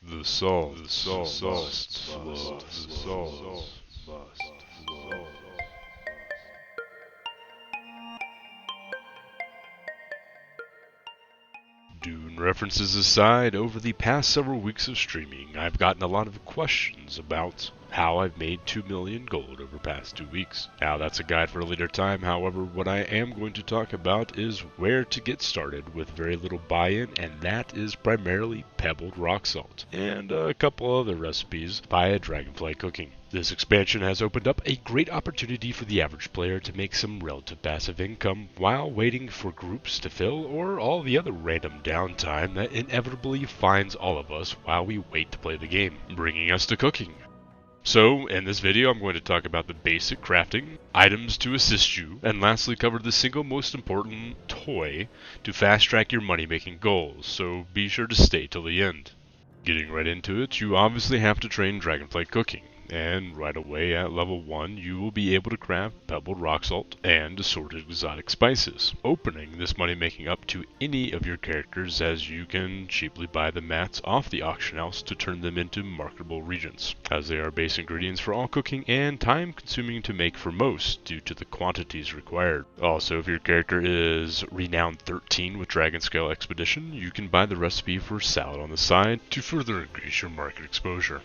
The salt must flow. Dune references aside, over the past several weeks of streaming, I've gotten a lot of questions about how I've made 2 million gold over the past 2 weeks. Now, that's a guide for a later time. However, what I am going to talk about is where to get started with very little buy-in, and that is primarily pebbled rock salt, and a couple other recipes via Dragonflight cooking. This expansion has opened up a great opportunity for the average player to make some relative passive income while waiting for groups to fill or all the other random downtime that inevitably finds all of us while we wait to play the game, bringing us to cooking. So, in this video I'm going to talk about the basic crafting, items to assist you, and lastly cover the single most important toy to fast track your money making goals, so be sure to stay till the end. Getting right into it, you obviously have to train Dragonflight cooking. And right away at level 1 you will be able to craft pebbled rock salt and assorted exotic spices, opening this money making up to any of your characters as you can cheaply buy the mats off the auction house to turn them into marketable reagents, as they are base ingredients for all cooking and time consuming to make for most due to the quantities required. Also, if your character is renowned 13 with Dragon Scale Expedition, you can buy the recipe for salad on the side to further increase your market exposure.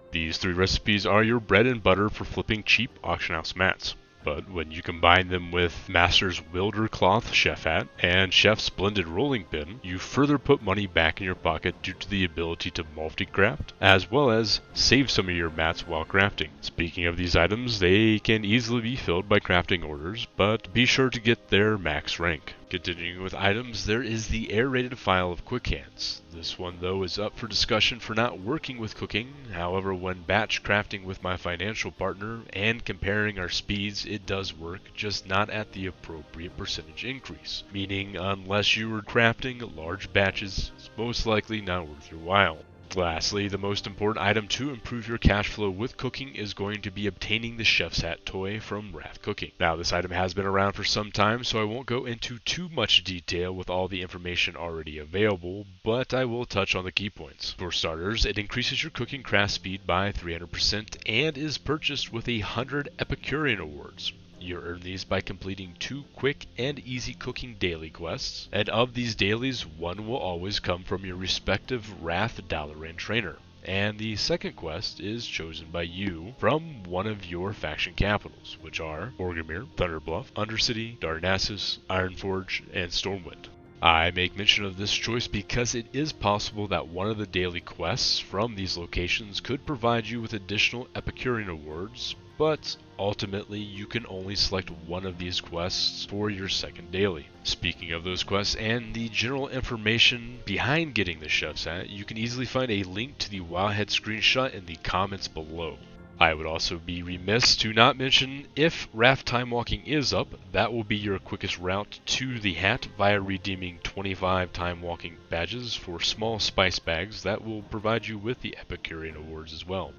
These 3 recipes are your bread and butter for flipping cheap auction house mats. But when you combine them with Master's Wilder Cloth Chef Hat and Chef's Blended Rolling Pin, you further put money back in your pocket due to the ability to multi-craft, as well as save some of your mats while crafting. Speaking of these items, they can easily be filled by crafting orders, but be sure to get their max rank. Continuing with items, there is the air-rated file of quick hands. This one though is up for discussion for not working with cooking. However, when batch crafting with my financial partner and comparing our speeds, it does work, just not at the appropriate percentage increase. Meaning, unless you were crafting large batches, it's most likely not worth your while. Lastly, the most important item to improve your cash flow with cooking is going to be obtaining the Chef's Hat toy from Wrath Cooking. Now, this item has been around for some time, so I won't go into too much detail with all the information already available, but I will touch on the key points. For starters, it increases your cooking craft speed by 300% and is purchased with 100 Epicurean Awards. You earn these by completing 2 quick and easy cooking daily quests, and of these dailies, one will always come from your respective Wrath Dalaran trainer, and the second quest is chosen by you from one of your faction capitals, which are Orgrimmar, Thunderbluff, Undercity, Darnassus, Ironforge, and Stormwind. I make mention of this choice because it is possible that one of the daily quests from these locations could provide you with additional Epicurean Awards, but ultimately you can only select one of these quests for your second daily. Speaking of those quests and the general information behind getting the Chef's Hat, you can easily find a link to the Wowhead screenshot in the comments below. I would also be remiss to not mention if Raft Time Walking is up, that will be your quickest route to the hat via redeeming 25 Time Walking badges for small spice bags that will provide you with the Epicurean Awards as well.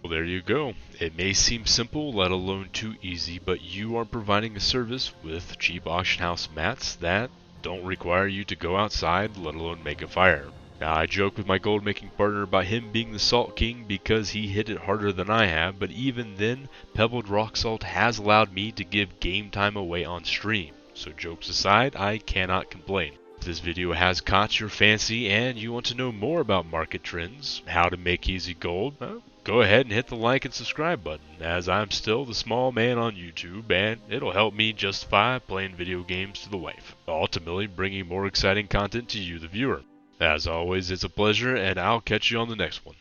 Well, there you go. It may seem simple, let alone too easy, but you are providing a service with cheap auction house mats that don't require you to go outside, let alone make a fire. Now, I joke with my gold making partner about him being the Salt King because he hit it harder than I have, but even then, pebbled rock salt has allowed me to give game time away on stream. So jokes aside, I cannot complain. If this video has caught your fancy and you want to know more about market trends, how to make easy gold, go ahead and hit the like and subscribe button, as I'm still the small man on YouTube and it'll help me justify playing video games to the wife, ultimately bringing more exciting content to you, the viewer. As always, it's a pleasure, and I'll catch you on the next one.